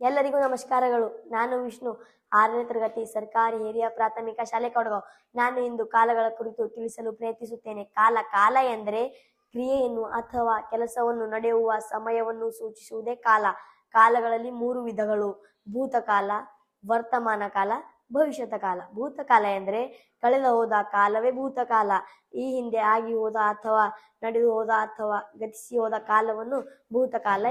ಎಲ್ಲರಿಗೂ ನಮಸ್ಕಾರಗಳು. ನಾನು ವಿಷ್ಣು, 6ನೇ ತರಗತಿ ಸರ್ಕಾರಿ ಹಿರಿಯ ಪ್ರಾಥಮಿಕ ಶಾಲೆ ಕೊಡಗಾಂವ್. ನಾನು ಇಂದು ಕಾಲಗಳ ಕುರಿತು ತಿಳಿಸಲು ಪ್ರಯತ್ನಿಸುತ್ತೇನೆ. ಕಾಲ ಎಂದರೆ ಕ್ರಿಯೆಯನ್ನು ಅಥವಾ ಕೆಲಸವನ್ನು ನಡೆಯುವ ಸಮಯವನ್ನು ಸೂಚಿಸುವುದೇ ಕಾಲ. ಕಾಲಗಳಲ್ಲಿ 3 ವಿಧಗಳು: ಭೂತಕಾಲ, ವರ್ತಮಾನ ಕಾಲ, ಭವಿಷ್ಯತ ಕಾಲ. ಭೂತಕಾಲ ಎಂದರೆ ಕಳೆದು ಹೋದ ಕಾಲವೇ ಭೂತಕಾಲ. ಈ ಹಿಂದೆ ಆಗಿ ಹೋದ ಅಥವಾ ನಡೆದು ಹೋದ ಅಥವಾ ಗತಿಸಿ ಹೋದ ಕಾಲವನ್ನು ಭೂತಕಾಲ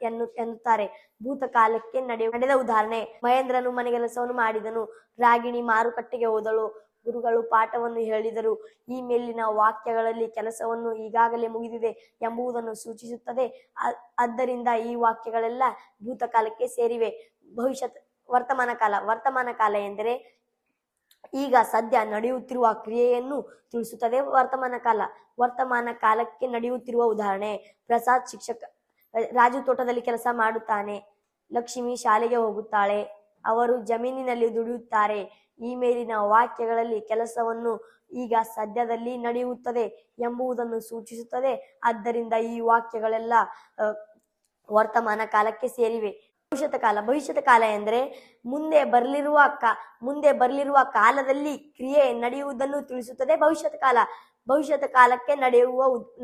ಎನ್ನುತ್ತಾರೆ. ಭೂತಕಾಲಕ್ಕೆ ನಡೆದ ಉದಾಹರಣೆ: ಮಹೇಂದ್ರನು ಮನೆಗೆಲಸವನ್ನು ಮಾಡಿದನು, ರಾಗಿಣಿ ಮಾರುಕಟ್ಟೆಗೆ ಹೋದಳು, ಗುರುಗಳು ಪಾಠವನ್ನು ಹೇಳಿದರು. ಈ ಮೇಲಿನ ವಾಕ್ಯಗಳಲ್ಲಿ ಕೆಲಸವನ್ನು ಈಗಾಗಲೇ ಮುಗಿದಿದೆ ಎಂಬುದನ್ನು ಸೂಚಿಸುತ್ತದೆ. ಆದ್ದರಿಂದ ಈ ವಾಕ್ಯಗಳೆಲ್ಲ ಭೂತಕಾಲಕ್ಕೆ ಸೇರಿವೆ. ವರ್ತಮಾನ ಕಾಲ ಎಂದರೆ ಈಗ ಸದ್ಯ ನಡೆಯುತ್ತಿರುವ ಕ್ರಿಯೆಯನ್ನು ತಿಳಿಸುತ್ತದೆ. ವರ್ತಮಾನ ಕಾಲಕ್ಕೆ ನಡೆಯುತ್ತಿರುವ ಉದಾಹರಣೆ: ಪ್ರಸಾದ್ ರಾಜು ತೋಟದಲ್ಲಿ ಕೆಲಸ ಮಾಡುತ್ತಾನೆ, ಲಕ್ಷ್ಮಿ ಶಾಲೆಗೆ ಹೋಗುತ್ತಾಳೆ, ಅವರು ಜಮೀನಿನಲ್ಲಿ ದುಡಿಯುತ್ತಾರೆ. ಈ ಮೇಲಿನ ವಾಕ್ಯಗಳಲ್ಲಿ ಕೆಲಸವನ್ನು ಈಗ ಸದ್ಯದಲ್ಲಿ ನಡೆಯುತ್ತದೆ ಎಂಬುದನ್ನು ಸೂಚಿಸುತ್ತದೆ. ಆದ್ದರಿಂದ ಈ ವಾಕ್ಯಗಳೆಲ್ಲ ವರ್ತಮಾನ ಕಾಲಕ್ಕೆ ಸೇರಿವೆ. ಭವಿಷ್ಯತ ಕಾಲ ಎಂದರೆ ಮುಂದೆ ಬರಲಿರುವ ಕಾಲದಲ್ಲಿ ಕ್ರಿಯೆ ನಡೆಯುವುದನ್ನು ತಿಳಿಸುತ್ತದೆ. ಭವಿಷ್ಯತ ಕಾಲಕ್ಕೆ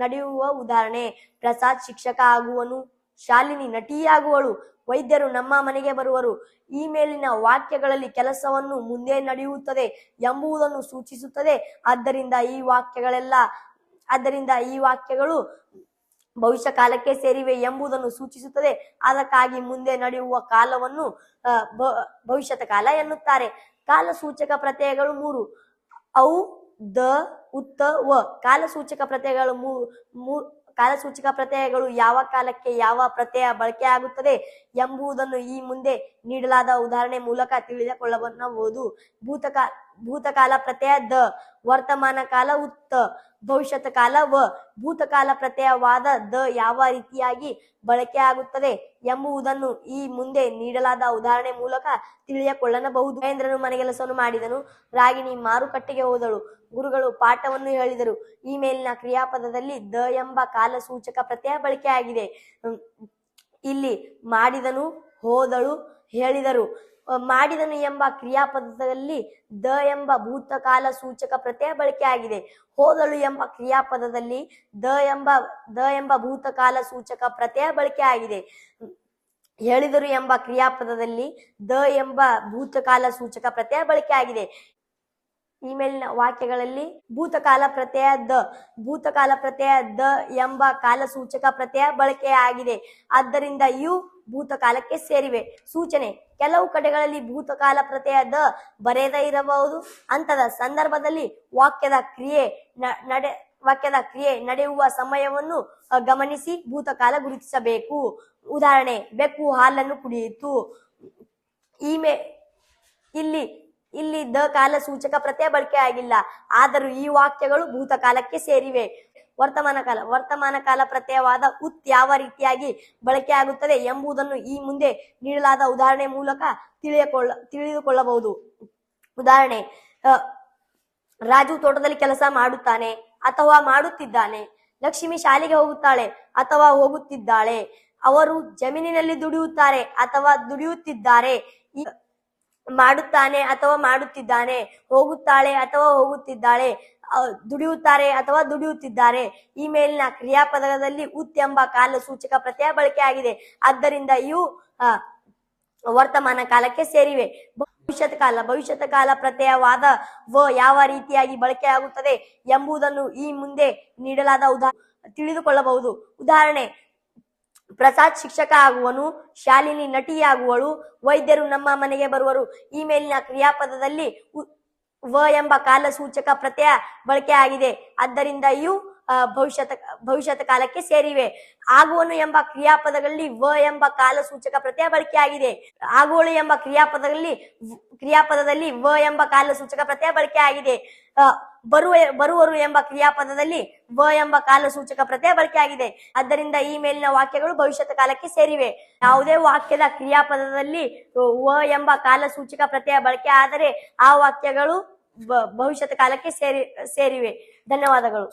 ನಡೆಯುವ ಉದಾಹರಣೆ: ಪ್ರಸಾದ್ ಶಿಕ್ಷಕ ಆಗುವನು, ಶಾಲಿನಿ ನಟಿಯಾಗುವಳು, ವೈದ್ಯರು ನಮ್ಮ ಮನೆಗೆ ಬರುವರು. ಈ ಮೇಲಿನ ವಾಕ್ಯಗಳಲ್ಲಿ ಕೆಲಸವನ್ನು ಮುಂದೆ ನಡೆಯುತ್ತದೆ ಎಂಬುದನ್ನು ಸೂಚಿಸುತ್ತದೆ. ಆದ್ದರಿಂದ ಈ ವಾಕ್ಯಗಳು ಭವಿಷ್ಯ ಕಾಲಕ್ಕೆ ಸೇರಿವೆ ಎಂಬುದನ್ನು ಸೂಚಿಸುತ್ತದೆ. ಅದಕ್ಕಾಗಿ ಮುಂದೆ ನಡೆಯುವ ಕಾಲವನ್ನು ಭವಿಷ್ಯತ ಕಾಲ ಎನ್ನುತ್ತಾರೆ. ಕಾಲ ಸೂಚಕ ಪ್ರತ್ಯಯಗಳು 3: ಔ, ದ, ಉತ್ತ, ವ. ಕಾಲಸೂಚಕ ಪ್ರತ್ಯಯಗಳು ಯಾವ ಕಾಲಕ್ಕೆ ಯಾವ ಪ್ರತ್ಯಯ ಬಳಕೆಯಾಗುತ್ತದೆ ಎಂಬುದನ್ನು ಈ ಮುಂದೆ ನೀಡಲಾದ ಉದಾಹರಣೆ ಮೂಲಕ ತಿಳಿದುಕೊಳ್ಳಬಹುದು. ಭೂತಕಾಲ ಪ್ರತ್ಯಯ ದ, ವರ್ತಮಾನ ಕಾಲ ಉತ್ತ, ಭವಿಷ್ಯತ ಕಾಲ ವ. ಭೂತಕಾಲ ಪ್ರತ್ಯಯವಾದ ದ ಯಾವ ರೀತಿಯಾಗಿ ಬಳಕೆಯಾಗುತ್ತದೆ ಎಂಬುದನ್ನು ಈ ಮುಂದೆ ನೀಡಲಾದ ಉದಾಹರಣೆ ಮೂಲಕ ತಿಳಿದುಕೊಳ್ಳಬಹುದು. ಮಹೇಂದ್ರನು ಮನೆಗೆಲಸವನ್ನು ಮಾಡಿದನು, ರಾಗಿಣಿ ಮಾರುಕಟ್ಟೆಗೆ ಹೋದಳು, ಗುರುಗಳು ಪಾಠವನ್ನು ಹೇಳಿದರು. ಈ ಮೇಲಿನ ಕ್ರಿಯಾಪದದಲ್ಲಿ ದ ಎಂಬ ಕಾಲಸೂಚಕ ಪ್ರತ್ಯಯ ಬಳಕೆಯಾಗಿದೆ. ಇಲ್ಲಿ ಮಾಡಿದನು, ಹೋದಳು, ಹೇಳಿದರು. ಮಾಡಿದನು ಎಂಬ ಕ್ರಿಯಾಪದದಲ್ಲಿ ದ ಎಂಬ ಭೂತಕಾಲ ಸೂಚಕ ಪ್ರತ್ಯಯ ಬಳಕೆಯಾಗಿದೆ. ಹೋದಳು ಎಂಬ ಕ್ರಿಯಾಪದದಲ್ಲಿ ದ ಎಂಬ ಭೂತಕಾಲ ಸೂಚಕ ಪ್ರತ್ಯಯ ಬಳಕೆಯಾಗಿದೆ. ಹೇಳಿದರು ಎಂಬ ಕ್ರಿಯಾಪದದಲ್ಲಿ ದ ಎಂಬ ಭೂತಕಾಲ ಸೂಚಕ ಪ್ರತ್ಯಯ ಬಳಕೆಯಾಗಿದೆ. ಈ ಮೇಲಿನ ವಾಕ್ಯಗಳಲ್ಲಿ ಭೂತಕಾಲ ಪ್ರತ್ಯಯ ದ ಎಂಬ ಕಾಲಸೂಚಕ ಪ್ರತ್ಯಯ ಬಳಕೆಯಾಗಿದೆ. ಆದ್ದರಿಂದ ಇವು ಭೂತಕಾಲಕ್ಕೆ ಸೇರಿವೆ. ಸೂಚನೆ: ಕೆಲವು ಕಡೆಗಳಲ್ಲಿ ಭೂತಕಾಲ ಪ್ರತ್ಯಯ ದ ಬರೆಯದೇ ಇರಬಹುದು. ಅಂತಹ ಸಂದರ್ಭದಲ್ಲಿ ವಾಕ್ಯದ ಕ್ರಿಯೆ ನಡೆಯುವ ಸಮಯವನ್ನು ಗಮನಿಸಿ ಭೂತಕಾಲ ಗುರುತಿಸಬೇಕು. ಉದಾಹರಣೆ: ಬೆಕ್ಕು ಹಾಲನ್ನು ಕುಡಿಯಿತು. ಇಲ್ಲಿ ದ ಕಾಲ ಸೂಚಕ ಪ್ರತ್ಯಯ ಬಳಕೆಯಾಗಿಲ್ಲ, ಆದರೂ ಈ ವಾಕ್ಯಗಳು ಭೂತಕಾಲಕ್ಕೆ ಸೇರಿವೆ. ವರ್ತಮಾನ ಕಾಲ ಪ್ರತ್ಯಯವಾದ ಉತ್ ಯಾವ ರೀತಿಯಾಗಿ ಬಳಕೆಯಾಗುತ್ತದೆ ಎಂಬುದನ್ನು ಈ ಮುಂದೆ ನೀಡಲಾದ ಉದಾಹರಣೆ ಮೂಲಕ ತಿಳಿದುಕೊಳ್ಳಬಹುದು. ಉದಾಹರಣೆ: ರಾಜು ತೋಟದಲ್ಲಿ ಕೆಲಸ ಮಾಡುತ್ತಾನೆ ಅಥವಾ ಮಾಡುತ್ತಿದ್ದಾನೆ, ಲಕ್ಷ್ಮಿ ಶಾಲೆಗೆ ಹೋಗುತ್ತಾಳೆ ಅಥವಾ ಹೋಗುತ್ತಿದ್ದಾಳೆ, ಅವರು ಜಮೀನಿನಲ್ಲಿ ದುಡಿಯುತ್ತಾರೆ ಅಥವಾ ದುಡಿಯುತ್ತಿದ್ದಾರೆ. ಮಾಡುತ್ತಾನೆ ಅಥವಾ ಮಾಡುತ್ತಿದ್ದಾನೆ, ಹೋಗುತ್ತಾಳೆ ಅಥವಾ ಹೋಗುತ್ತಿದ್ದಾಳೆ, ದುಡಿಯುತ್ತಾರೆ ಅಥವಾ ದುಡಿಯುತ್ತಿದ್ದಾರೆ. ಈ ಮೇಲಿನ ಕ್ರಿಯಾಪದದಲ್ಲಿ ಉತ್ ಎಂಬ ಕಾಲ ಸೂಚಕ ಪ್ರತ್ಯಯ ಬಳಕೆಯಾಗಿದೆ. ಆದ್ದರಿಂದ ಇವು ವರ್ತಮಾನ ಕಾಲಕ್ಕೆ ಸೇರಿವೆ. ಭವಿಷ್ಯತ ಕಾಲ ಪ್ರತ್ಯಯವಾದ ವ ಯಾವ ರೀತಿಯಾಗಿ ಬಳಕೆಯಾಗುತ್ತದೆ ಎಂಬುದನ್ನು ಈ ಮುಂದೆ ನೀಡಲಾದ ಉದಾಹರಣೆ ತಿಳಿದುಕೊಳ್ಳಬಹುದು. ಉದಾಹರಣೆ: ಪ್ರಸಾದ್ ಶಿಕ್ಷಕ ಆಗುವನು, ಶಾಲಿನಿ ನಟಿಯಾಗುವಳು, ವೈದ್ಯರು ನಮ್ಮ ಮನೆಗೆ ಬರುವರು. ಈ ಮೇಲಿನ ಕ್ರಿಯಾಪದದಲ್ಲಿ ವ ಎಂಬ ಕಾಲ ಸೂಚಕ ಪ್ರತ್ಯಯ ಬಳಕೆಯಾಗಿದೆ. ಆದ್ದರಿಂದ ಇವು ಭವಿಷ್ಯತ ಕಾಲಕ್ಕೆ ಸೇರಿವೆ. ಆಗುವನು ಎಂಬ ಕ್ರಿಯಾಪದಗಳಲ್ಲಿ ವ ಎಂಬ ಕಾಲ ಸೂಚಕ ಪ್ರತ್ಯಯ ಬಳಕೆಯಾಗಿದೆ. ಆಗುವಳು ಎಂಬ ಕ್ರಿಯಾಪದದಲ್ಲಿ ವ ಎಂಬ ಕಾಲ ಸೂಚಕ ಪ್ರತ್ಯಯ ಬಳಕೆಯಾಗಿದೆ. ಬರುವರು ಎಂಬ ಕ್ರಿಯಾಪದದಲ್ಲಿ ವ ಎಂಬ ಕಾಲ ಸೂಚಕ ಪ್ರತ್ಯಯ ಬಳಕೆಯಾಗಿದೆ. ಆದ್ದರಿಂದ ಈ ಮೇಲಿನ ವಾಕ್ಯಗಳು ಭವಿಷ್ಯತ ಕಾಲಕ್ಕೆ ಸೇರಿವೆ. ಯಾವುದೇ ವಾಕ್ಯದ ಕ್ರಿಯಾಪದದಲ್ಲಿ ವ ಎಂಬ ಕಾಲ ಸೂಚಕ ಪ್ರತ್ಯಯ ಬಳಕೆ ಆದರೆ ಆ ವಾಕ್ಯಗಳು ಭವಿಷ್ಯತ ಕಾಲಕ್ಕೆ ಸೇರಿವೆ. ಧನ್ಯವಾದಗಳು.